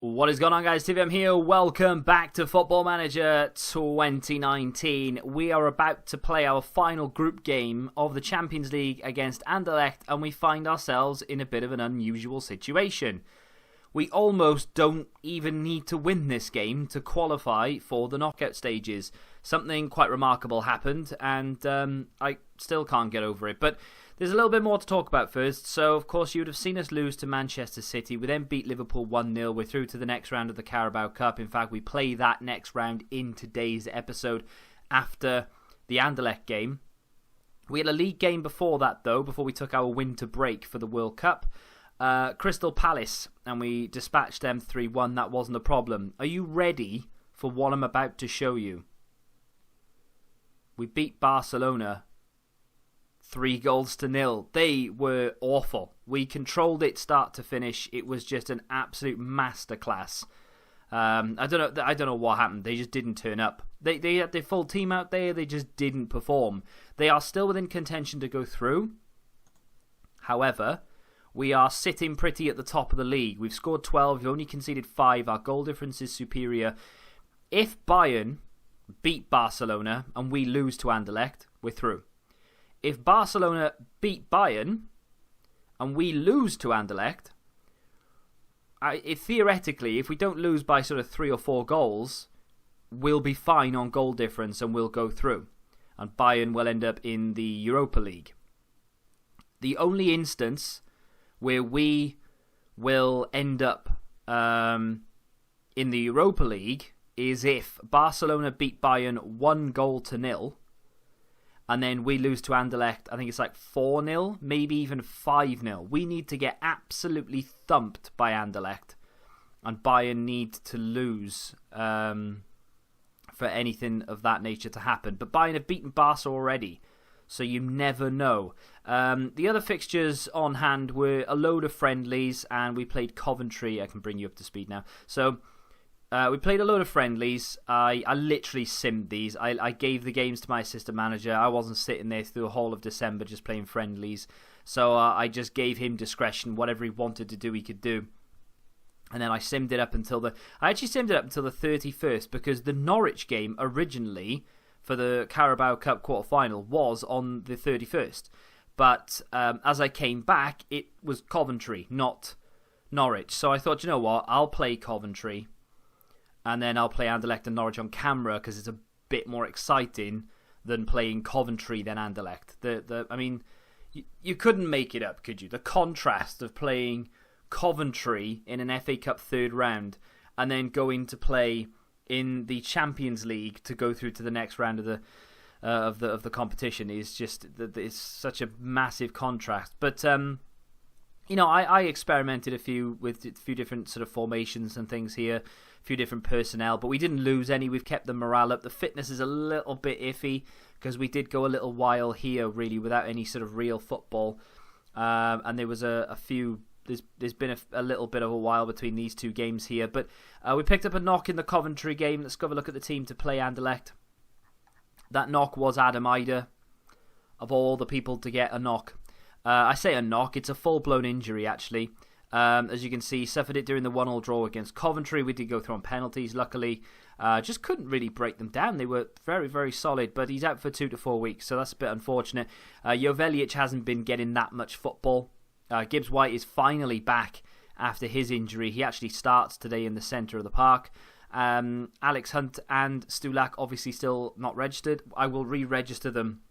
What is going on, guys? TVM here. Welcome back to Football Manager 2019. We are about to play our final group game of the Champions League against Anderlecht, and we find ourselves in a bit of an unusual situation. We almost don't even need to win this game to qualify for the knockout stages. Something quite remarkable happened, and I still can't get over it. But there's a little bit more to talk about first. So, of course, you would have seen us lose to Manchester City. We then beat Liverpool 1-0. We're through to the next round of the Carabao Cup. In fact, we play that next round in today's episode after the Anderlecht game. We had a league game before that, though, before we took our winter break for the World Cup. Crystal Palace, and we dispatched them 3-1. That wasn't a problem. Are you ready for what I'm about to show you? We beat Barcelona 3-0. They were awful. We controlled it start to finish. It was just an absolute masterclass. I don't know what happened. They just didn't turn up. They had their full team out there. They just didn't perform. They are still within contention to go through. However, we are sitting pretty at the top of the league. We've scored 12. We've only conceded 5. Our goal difference is superior. If Bayern beat Barcelona and we lose to Anderlecht, we're through. If Barcelona beat Bayern and we lose to Anderlecht, theoretically, if we don't lose by sort of 3 or 4 goals, we'll be fine on goal difference and we'll go through. And Bayern will end up in the Europa League. The only instance where we will end up in the Europa League is if Barcelona beat Bayern 1-0, and then we lose to Anderlecht, I think it's like 4-0, maybe even 5-0. We need to get absolutely thumped by Anderlecht, and Bayern need to lose for anything of that nature to happen. But Bayern have beaten Barca already, so you never know. The other fixtures on hand were a load of friendlies, and we played Coventry. I can bring you up to speed now. So we played a load of friendlies. I literally simmed these. I gave the games to my assistant manager. I wasn't sitting there through the whole of December just playing friendlies. So I just gave him discretion. Whatever he wanted to do, he could do. And then I simmed it up until the 31st, because the Norwich game originally for the Carabao Cup quarter-final was on the 31st. But as I came back, it was Coventry, not Norwich. So I thought, you know what, I'll play Coventry, and then I'll play Anderlecht and Norwich on camera, because it's a bit more exciting than playing Coventry than Anderlecht. I mean, you couldn't make it up, could you? The contrast of playing Coventry in an FA Cup third round and then going to play in the Champions League to go through to the next round of the competition is just, it's such a massive contrast. But I experimented with a few different sort of formations and things here, a few different personnel, but we didn't lose any. We've kept the morale up. The fitness is a little bit iffy because we did go a little while here really without any sort of real football, and there was a few. There's been a little bit of a while between these two games here, but we picked up a knock in the Coventry game. Let's go have a look at the team to play Anderlecht. That knock was Adam Ider, of all the people to get a knock. I say a knock, it's a full-blown injury actually. As you can see, suffered it during the 1-1 draw against Coventry. We did go through on penalties, luckily. Just couldn't really break them down. They were very, very solid, but he's out for 2 to 4 weeks, so that's a bit unfortunate. Jovelic hasn't been getting that much football. Gibbs White is finally back after his injury. He actually starts today in the centre of the park. Alex Hunt and Stulak obviously still not registered. I will re-register them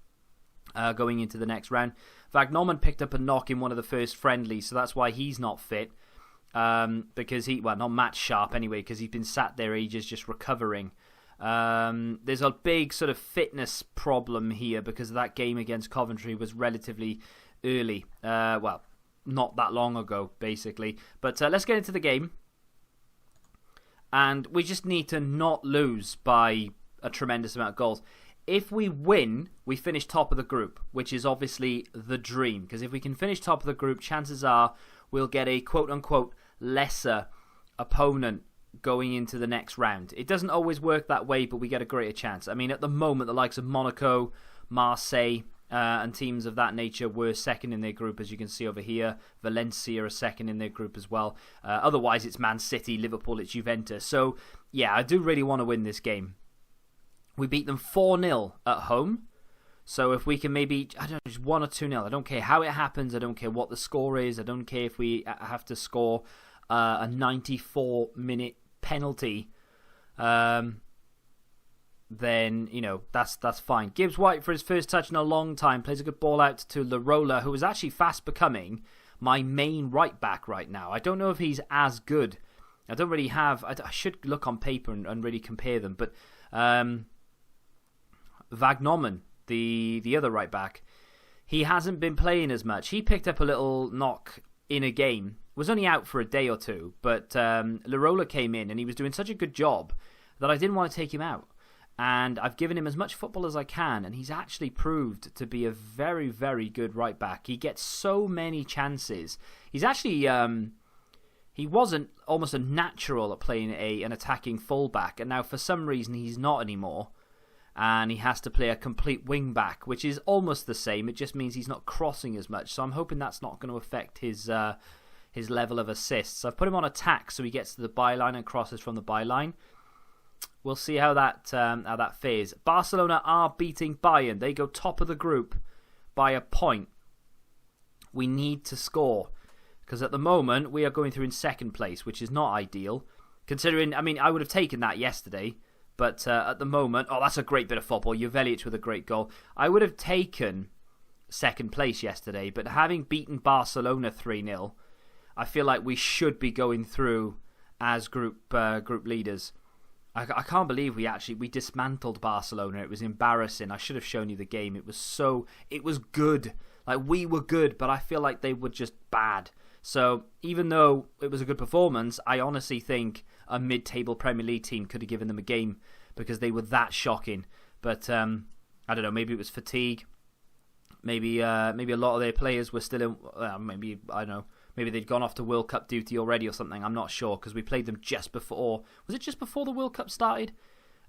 going into the next round. Vagnoman picked up a knock in one of the first friendlies, so that's why he's not fit. Because not match sharp anyway, because he's been sat there ages just recovering. There's a big sort of fitness problem here because that game against Coventry was relatively early. Not that long ago, basically. But let's get into the game. And we just need to not lose by a tremendous amount of goals. If we win, we finish top of the group, which is obviously the dream. Because if we can finish top of the group, chances are we'll get a quote-unquote lesser opponent going into the next round. It doesn't always work that way, but we get a greater chance. I mean, at the moment, the likes of Monaco, Marseille, and teams of that nature were second in their group, as you can see over here. Valencia are second in their group as well. Otherwise, it's Man City, Liverpool, it's Juventus. So, yeah, I do really want to win this game. We beat them 4-0 at home. So if we can maybe, I don't know, just 1 or 2-0. I don't care how it happens. I don't care what the score is. I don't care if we have to score a 94-minute penalty. Then, that's fine. Gibbs White, for his first touch in a long time, plays a good ball out to Larola, who is actually fast becoming my main right back right now. I don't know if he's as good. I don't really have, I should look on paper and really compare them. But Vagnoman, the other right back, he hasn't been playing as much. He picked up a little knock in a game. Was only out for a day or two, but Larola came in and he was doing such a good job that I didn't want to take him out. And I've given him as much football as I can, and he's actually proved to be a very, very good right back. He gets so many chances. He's actually, he wasn't almost a natural at playing an attacking fullback, and now for some reason he's not anymore. And he has to play a complete wing back, which is almost the same. It just means he's not crossing as much. So I'm hoping that's not going to affect his level of assists. I've put him on attack, so he gets to the byline and crosses from the byline. We'll see how that fares. Barcelona are beating Bayern. They go top of the group by a point. We need to score, because at the moment we are going through in second place, which is not ideal. Considering, I would have taken that yesterday. But at the moment, that's a great bit of football. Jovelic with a great goal. I would have taken second place yesterday, but having beaten Barcelona 3-0, I feel like we should be going through as group leaders. I can't believe we dismantled Barcelona. It was embarrassing. I should have shown you the game. It was good. Like, we were good, but I feel like they were just bad. So even though it was a good performance, I honestly think a mid-table Premier League team could have given them a game because they were that shocking. But I don't know, maybe it was fatigue. Maybe a lot of their players were still in. Maybe, I don't know. Maybe they'd gone off to World Cup duty already or something. I'm not sure, because we played them just before. Was it just before the World Cup started?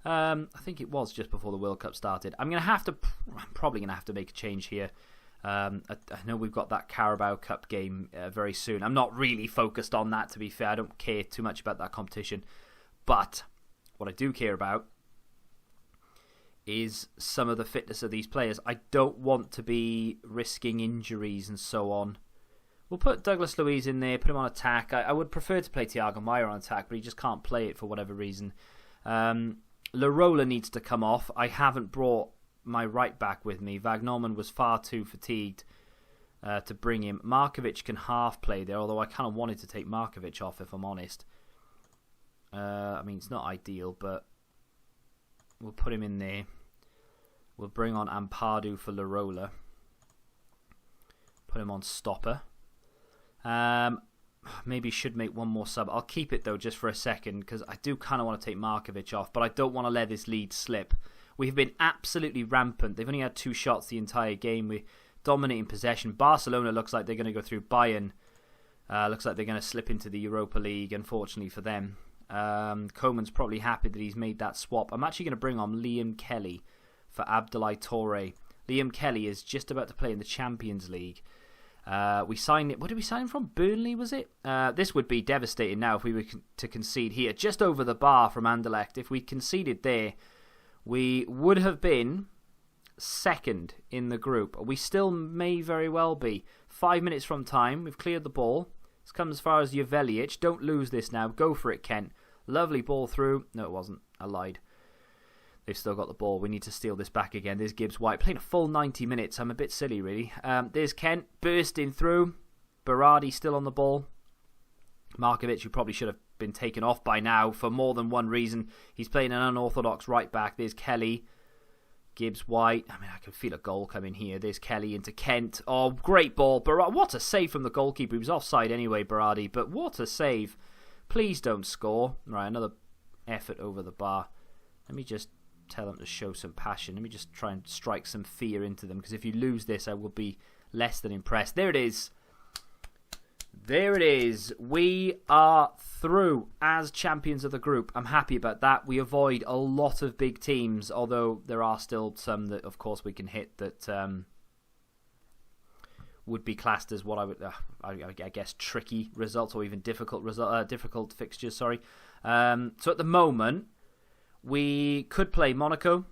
I think it was just before the World Cup started. I'm probably going to have to make a change here. I know we've got that Carabao Cup game very soon. I'm not really focused on that, to be fair. I don't care too much about that competition. But what I do care about is some of the fitness of these players. I don't want to be risking injuries and so on. We'll put Douglas Luiz in there, put him on attack. I would prefer to play Thiago Maia on attack, but he just can't play it for whatever reason. Larola needs to come off. I haven't brought my right back with me. Vagnoman was far too fatigued to bring him. Markovic can half play there, although I kind of wanted to take Markovic off, if I'm honest. It's not ideal, but we'll put him in there. We'll bring on Ampadu for Larola. Put him on stopper. Maybe should make one more sub. I'll keep it though just for a second, because I do kind of want to take Markovic off, but I don't want to let this lead slip. We've been absolutely rampant. They've only had 2 shots the entire game. We're dominating possession. Barcelona looks like they're going to go through Bayern. Looks like they're going to slip into the Europa League, unfortunately for them. Koeman's probably happy that he's made that swap. I'm actually going to bring on Liam Kelly for Abdoulaye Touré. Liam Kelly is just about to play in the Champions League. We signed it. What did we sign from? Burnley, was it? This would be devastating now if we were to concede here. Just over the bar from Anderlecht. If we conceded there, we would have been second in the group. We still may very well be. 5 minutes from time. We've cleared the ball. It's come as far as Jovelic. Don't lose this now. Go for it, Kent. Lovely ball through. No, it wasn't. I lied. They've still got the ball. We need to steal this back again. There's Gibbs White playing a full 90 minutes. I'm a bit silly, really. There's Kent bursting through. Berardi still on the ball. Markovic, who probably should have been taken off by now for more than one reason. He's playing an unorthodox right back. There's Kelly. Gibbs White. I can feel a goal coming here. There's Kelly into Kent. Oh, great ball. What a save from the goalkeeper. He was offside anyway, Berardi. But what a save. Please don't score. Right, another effort over the bar. Let me just tell them to show some passion. Let me just try and strike some fear into them, because if you lose this, I will be less than impressed. There it is. There it is. We are through as champions of the group. I'm happy about that. We avoid a lot of big teams, although there are still some that, of course, we can hit that would be classed as what I would, I guess, tricky results or even difficult fixtures. Sorry. So at the moment, we could play Monaco,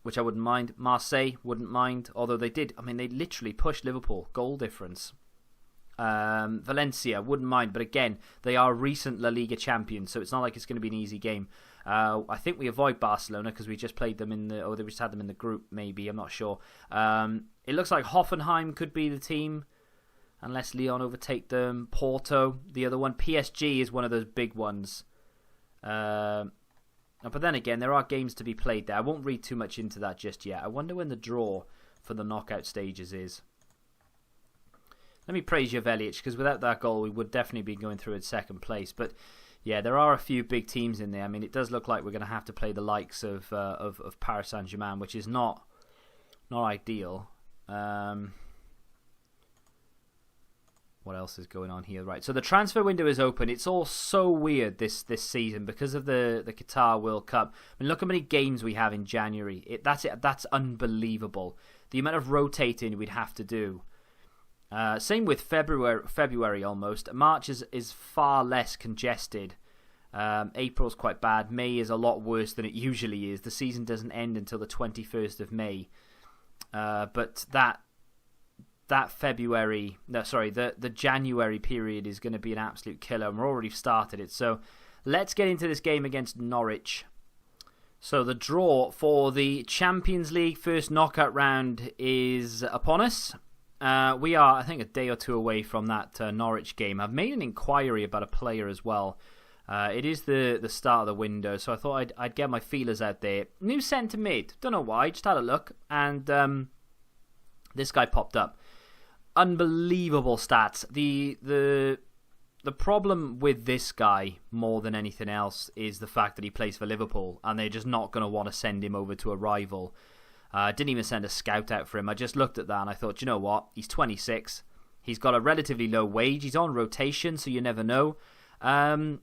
which I wouldn't mind. Marseille wouldn't mind, although they did. I mean, they literally pushed Liverpool, goal difference. Valencia wouldn't mind, but again, they are recent La Liga champions, so it's not like it's going to be an easy game. I think we avoid Barcelona because we just played them we just had them in the group. Maybe, I'm not sure. It looks like Hoffenheim could be the team, unless Lyon overtake them. Porto, the other one. PSG is one of those big ones. But then again, there are games to be played there. I won't read too much into that just yet. I wonder when the draw for the knockout stages is. Let me praise Joveljic, because without that goal, we would definitely be going through in second place. But yeah, there are a few big teams in there. I mean, it does look like we're going to have to play the likes of Paris Saint-Germain, which is not ideal. What else is going on here? Right, so the transfer window is open. It's all so weird this season because of the Qatar World Cup. I mean, look how many games we have in January. That's unbelievable. The amount of rotating we'd have to do. Same with February almost. March is far less congested. April's quite bad. May is a lot worse than it usually is. The season doesn't end until the 21st of May. But the January period is going to be an absolute killer, and we're already started it. So let's get into this game against Norwich. So the draw for the Champions League first knockout round is upon us. We are, I think, a day or two away from that Norwich game. I've made an inquiry about a player as well. It is the start of the window, so I thought I'd get my feelers out there. New centre mid. Don't know why. Just had a look, and this guy popped up. Unbelievable stats. The problem with this guy, more than anything else, is the fact that he plays for Liverpool, and they're just not going to want to send him over to a rival. Didn't even send a scout out for him. I just looked at that and I thought, you know what? He's 26. He's got a relatively low wage. He's on rotation, so you never know.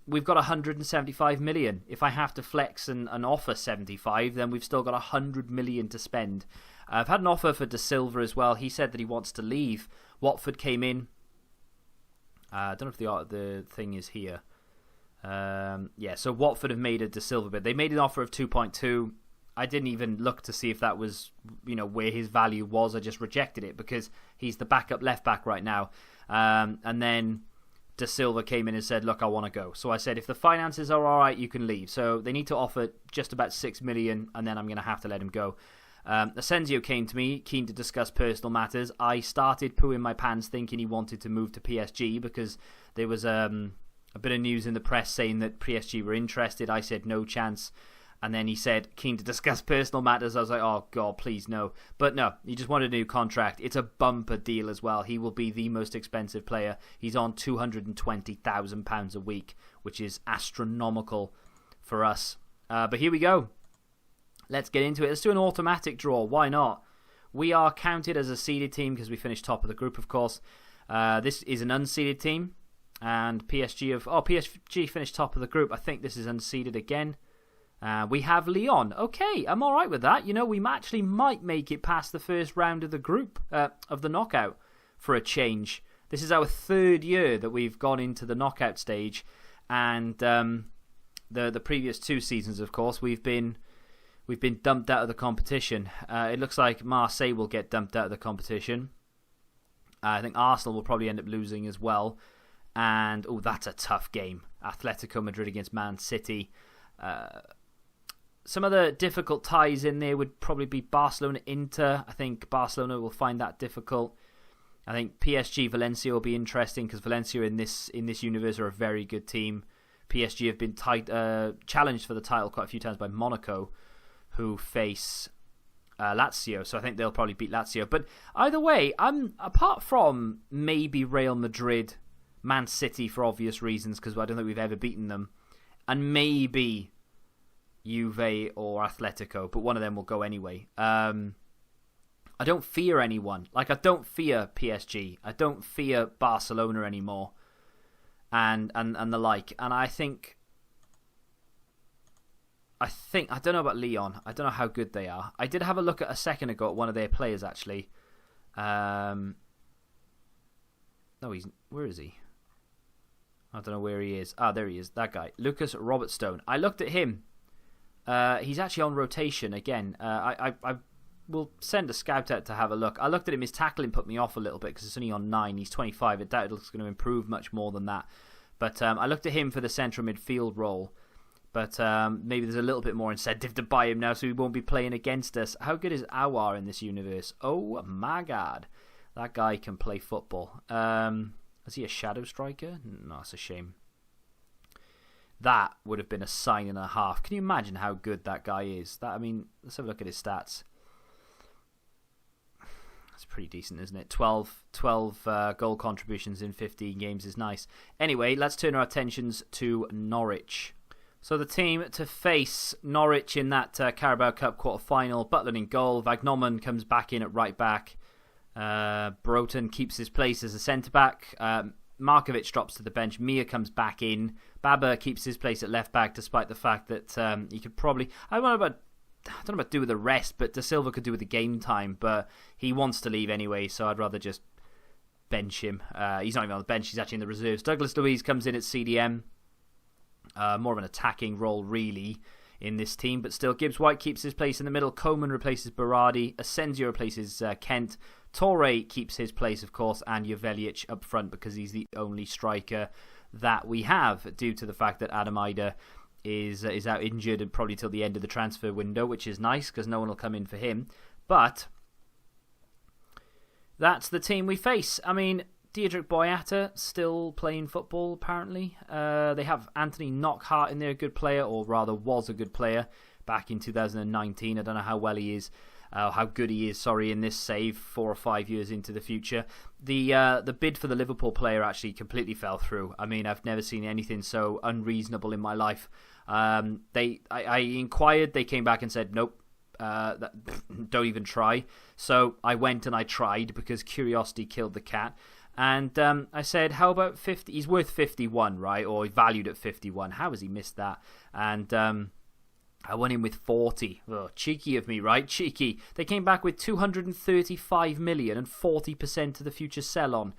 We've got 175 million. If I have to flex and offer 75, then we've still got 100 million to spend. I've had an offer for De Silva as well. He said that he wants to leave. Watford came in. I don't know if the thing is here. So Watford have made a De Silva bid. They made an offer of 2.2. I didn't even look to see if that was, where his value was. I just rejected it because he's the backup left back right now. And then De Silva came in and said, look, I want to go. So I said, if the finances are all right, you can leave. So they need to offer just about 6 million, and then I'm going to have to let him go. Asensio came to me, keen to discuss personal matters. I started pooing my pants thinking he wanted to move to PSG because there was a bit of news in the press saying that PSG were interested. I said, no chance. And then he said, keen to discuss personal matters. I was like, oh, God, please, no. But no, he just wanted a new contract. It's a bumper deal as well. He will be the most expensive player. He's on £220,000 a week, which is astronomical for us. But here we go. Let's get into it. Let's do an automatic draw. Why not? We are counted as a seeded team because we finished top of the group, of course. This is an unseeded team. And PSG finished top of the group. I think this is unseeded again. We have Lyon. Okay, I'm all right with that. We actually might make it past the first round of the group, of the knockout, for a change. This is our third year that we've gone into the knockout stage, and the previous two seasons, of course, we've been dumped out of the competition. It looks like Marseille will get dumped out of the competition. I think Arsenal will probably end up losing as well. And that's a tough game. Atletico Madrid against Man City. Some of the difficult ties in there would probably be Barcelona-Inter. I think Barcelona will find that difficult. I think PSG-Valencia will be interesting because Valencia in this universe are a very good team. PSG have been challenged for the title quite a few times by Monaco, who face Lazio. So I think they'll probably beat Lazio. But either way, apart from maybe Real Madrid, Man City for obvious reasons because I don't think we've ever beaten them, and maybe Juve or Atletico, but one of them will go anyway. I don't fear anyone. I don't fear PSG. I don't fear Barcelona anymore, and the like. And I don't know about Lyon. I don't know how good they are. I did have a look at a second ago at one of their players actually. No, where is he? I don't know where he is. Ah, there he is. That guy. Lucas Robertstone. I looked at him. He's actually on rotation again. I will send a scout out to have a look. I looked at him. His tackling put me off a little bit because it's only on 9. He's 25. I doubt it's going to improve much more than that. But I looked at him for the central midfield role. But maybe there's a little bit more incentive to buy him now so he won't be playing against us. How good is Awar in this universe? Oh my god. That guy can play football. Is he a shadow striker? No, it's a shame. That would have been a sign and a half. Can you imagine how good that guy is? Let's have a look at his stats. That's pretty decent, isn't it? 12 goal contributions in 15 games is nice. Anyway, let's turn our attentions to Norwich. So the team to face Norwich in that Carabao Cup quarter-final. Butland in goal. Vagnoman comes back in at right-back. Broughton keeps his place as a centre-back. Markovic drops to the bench. Mia comes back in. Baba keeps his place at left-back despite the fact that he could probably... I don't know about do with the rest, but De Silva could do with the game time. But he wants to leave anyway, so I'd rather just bench him. He's not even on the bench. He's actually in the reserves. Douglas Luiz comes in at CDM. More of an attacking role, really, in this team. But still, Gibbs White keeps his place in the middle. Coleman replaces Berardi. Asensio replaces Kent. Torre keeps his place, of course, and Jovelic up front because he's the only striker that we have due to the fact that Adam Ida is out injured and probably till the end of the transfer window, which is nice because no one will come in for him. But that's the team we face. Diedrich Boyata still playing football, apparently. They have Anthony Knockhart in there, a good player, or rather was a good player back in 2019. I don't know how well he is, how good he is, in this save 4 or 5 years into the future. The bid for the Liverpool player actually completely fell through. I've never seen anything so unreasonable in my life. I inquired, they came back and said, nope, don't even try. So I went and I tried because curiosity killed the cat. And I said, how about 50? He's worth 51, right? Or valued at 51. How has he missed that? And I went in with 40. Oh, cheeky of me, right? Cheeky. They came back with 235 million and 40% of the future sell-on.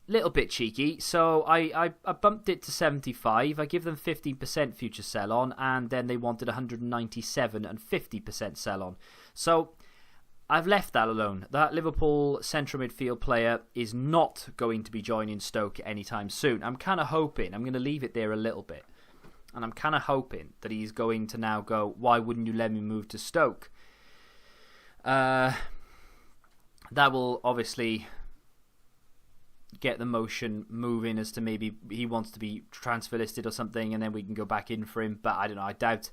Little bit cheeky. So I bumped it to 75. I give them 15% future sell-on. And then they wanted 197 and 50% sell-on. So I've left that alone. That Liverpool central midfield player is not going to be joining Stoke anytime soon. I'm kind of hoping, I'm going to leave it there a little bit, and I'm kind of hoping that he's going to now go, why wouldn't you let me move to Stoke? That will obviously get the motion moving as to maybe he wants to be transfer listed or something, and then we can go back in for him. But I don't know. I doubt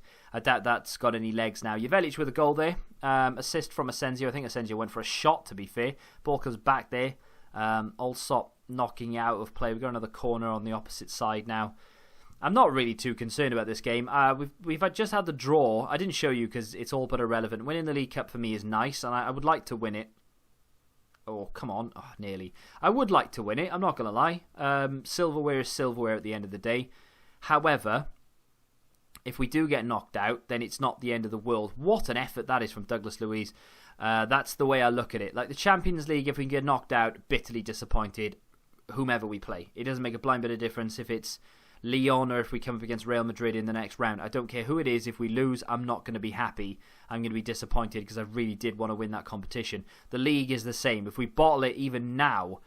that's got any legs now. Jovelic with a goal there. Assist from Asensio. I think Asensio went for a shot, to be fair. Ball comes back there. Allsop knocking out of play. We've got another corner on the opposite side now. I'm not really too concerned about this game. We've just had the draw. I didn't show you because it's all but irrelevant. Winning the League Cup for me is nice, and I would like to win it. Oh, come on. Oh, nearly. I would like to win it, I'm not going to lie. Silverware is silverware at the end of the day. However, if we do get knocked out, then it's not the end of the world. What an effort that is from Douglas Luiz. That's the way I look at it. Like the Champions League, if we get knocked out, bitterly disappointed, whomever we play. It doesn't make a blind bit of difference if it's Lyon or if we come up against Real Madrid in the next round. I don't care who it is. If we lose, I'm not going to be happy. I'm going to be disappointed because I really did want to win that competition. The league is the same. If we bottle it even now,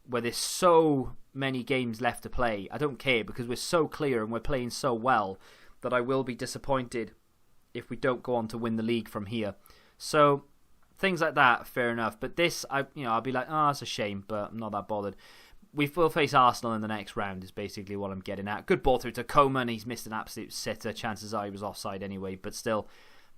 where there's so many games left to play, I don't care because we're so clear and we're playing so well that I will be disappointed if we don't go on to win the league from here. So things like that, fair enough. But this, I'll be like, it's a shame, but I'm not that bothered. We will face Arsenal in the next round is basically what I'm getting at. Good ball through to Coman. He's missed an absolute sitter. Chances are he was offside anyway, but still,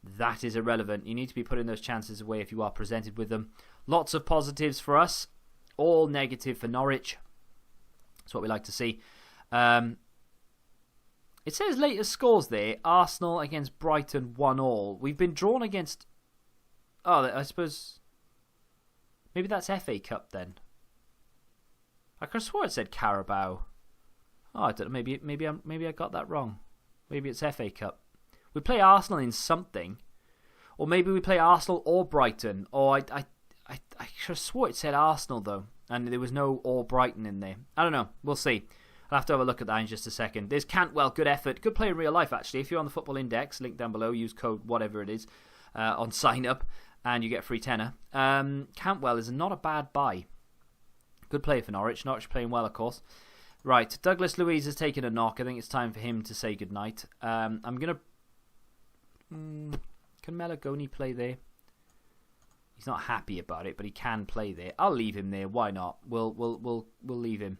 that is irrelevant. You need to be putting those chances away if you are presented with them. Lots of positives for us. All negative for Norwich. That's what we like to see. It says latest scores there. Arsenal against Brighton 1-1. We've been drawn against... Oh, I suppose... Maybe that's FA Cup then. I could have swore it said Carabao. Oh, I don't know. Maybe I got that wrong. Maybe it's FA Cup. We play Arsenal in something, or maybe we play Arsenal or Brighton. Or I could have swore it said Arsenal though. And there was no or Brighton in there. I don't know. We'll see. I'll have to have a look at that in just a second. There's Cantwell, good effort. Good player in real life, actually. If you're on the Football Index, link down below, use code whatever it is on sign up, and you get a free tenner. Cantwell is not a bad buy. Good player for Norwich. Norwich playing well, of course. Right, Douglas Luiz has taken a knock. I think it's time for him to say goodnight. I'm going to... Can Melagoni play there? He's not happy about it, but he can play there. I'll leave him there. Why not? We'll leave him.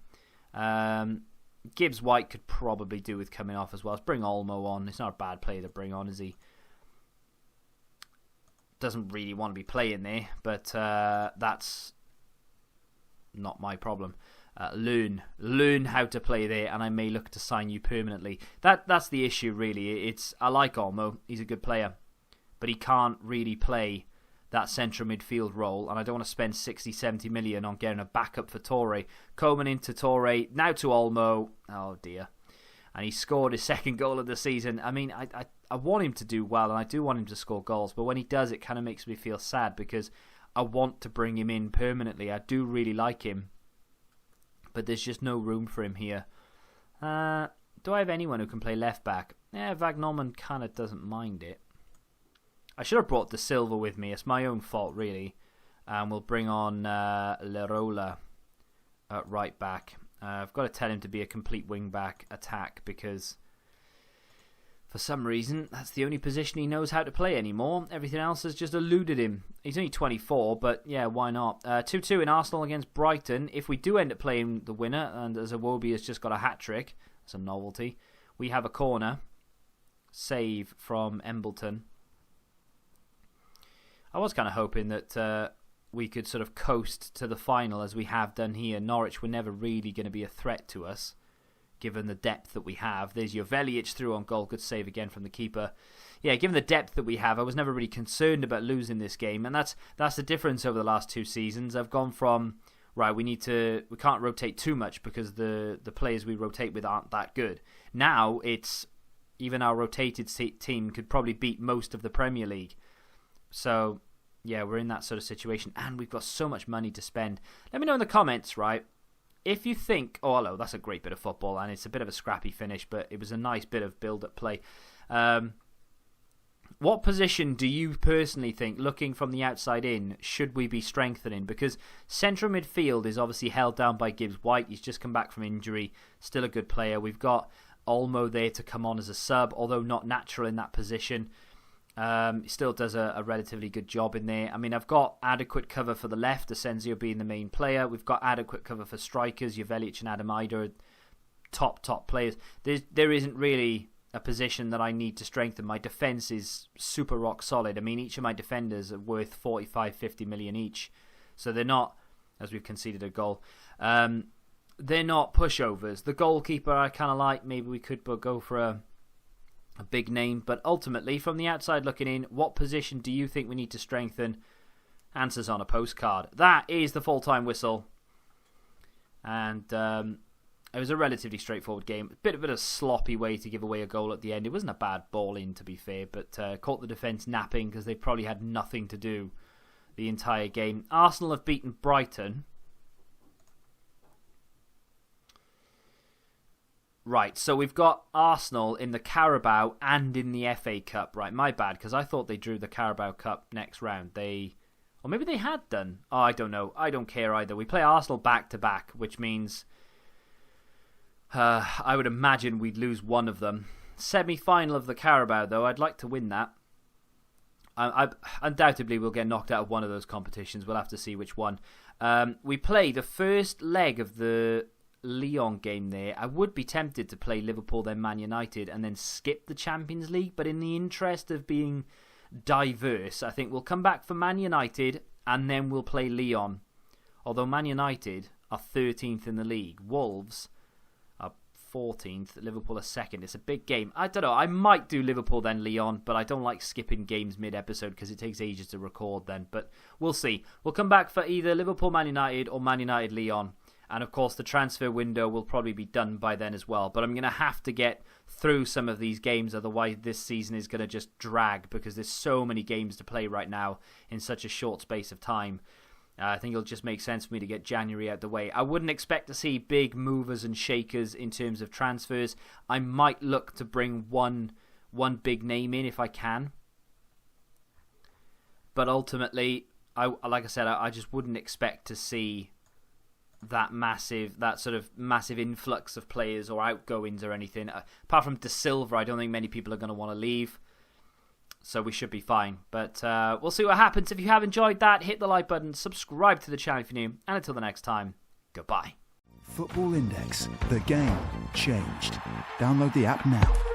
Gibbs White could probably do with coming off as well. Let's bring Olmo on. It's not a bad player to bring on, is he? Doesn't really want to be playing there, but that's not my problem. Learn how to play there, and I may look to sign you permanently. That's the issue, really. I like Olmo. He's a good player, but he can't really play that central midfield role, and I don't want to spend 60-70 million on getting a backup for Torre. Coman into Torre, now to Olmo. Oh dear. And he scored his second goal of the season. I mean, I want him to do well, and I do want him to score goals, but when he does, it kind of makes me feel sad, because I want to bring him in permanently. I do really like him, but there's just no room for him here. Do I have anyone who can play left back? Yeah, Vagnoman kind of doesn't mind it. I should have brought De Silva with me. It's my own fault, really. And we'll bring on Lerola at right back. I've got to tell him to be a complete wing back attack, because for some reason that's the only position he knows how to play anymore. Everything else has just eluded him. He's only 24, but yeah, why not? 2-2 in Arsenal against Brighton. If we do end up playing the winner, and as Iwobi has just got a hat-trick, that's a novelty, we have a corner. Save from Embleton. I was kind of hoping that we could sort of coast to the final as we have done here. Norwich were never really going to be a threat to us, given the depth that we have. There's Jovelic through on goal. Good save again from the keeper. Yeah, given the depth that we have, I was never really concerned about losing this game. And that's the difference over the last 2 seasons. I've gone from, right, we can't rotate too much because the players we rotate with aren't that good. Now, it's even our rotated team could probably beat most of the Premier League. So, yeah, we're in that sort of situation, and we've got so much money to spend. Let me know in the comments, right, if you think, oh, hello, that's a great bit of football, and it's a bit of a scrappy finish, but it was a nice bit of build-up play. What position do you personally think, looking from the outside in, should we be strengthening? Because central midfield is obviously held down by Gibbs White. He's just come back from injury, still a good player. We've got Olmo there to come on as a sub, although not natural in that position. He still does a relatively good job in there. I mean, I've got adequate cover for the left, Asensio being the main player. We've got adequate cover for strikers, Jovelic and Adam Ider, top players. There isn't really a position that I need to strengthen. My defence is super rock solid. I mean, each of my defenders are worth 45-50 million each. So they're not, as we've conceded a goal, they're not pushovers. The goalkeeper I kind of like. Maybe we could go for a big name, but ultimately, from the outside looking in, what position do you think we need to strengthen? Answers on a postcard. That is the full-time whistle, and it was a relatively straightforward game. A bit of a sloppy way to give away a goal at the end. It wasn't a bad ball in, to be fair, but caught the defence napping because they probably had nothing to do the entire game. Arsenal have beaten Brighton. Right, so we've got Arsenal in the Carabao and in the FA Cup. Right, my bad, because I thought they drew the Carabao Cup next round. Or maybe they had done. Oh, I don't know. I don't care either. We play Arsenal back-to-back, which means I would imagine we'd lose one of them. Semi-final of the Carabao, though. I'd like to win that. Undoubtedly, we'll get knocked out of one of those competitions. We'll have to see which one. We play the first leg of the Lyon game there. I would be tempted to play Liverpool, then Man United, and then skip the Champions League, but in the interest of being diverse, I think we'll come back for Man United, and then we'll play Lyon. Although Man United are 13th in the league. Wolves are 14th. Liverpool are 2nd. It's a big game. I don't know. I might do Liverpool, then Lyon, but I don't like skipping games mid-episode because it takes ages to record then. But we'll see. We'll come back for either Liverpool, Man United, or Man United, Lyon. And of course, the transfer window will probably be done by then as well. But I'm going to have to get through some of these games. Otherwise, this season is going to just drag because there's so many games to play right now in such a short space of time. I think it'll just make sense for me to get January out the way. I wouldn't expect to see big movers and shakers in terms of transfers. I might look to bring one big name in if I can. But ultimately, like I said, I just wouldn't expect to see that sort of massive influx of players or outgoings or anything. Apart from De Silva, I don't think many people are going to want to leave. So we should be fine. But we'll see what happens. If you have enjoyed that, hit the like button, subscribe to the channel if you're new, and until the next time, goodbye. Football Index. The game changed. Download the app now.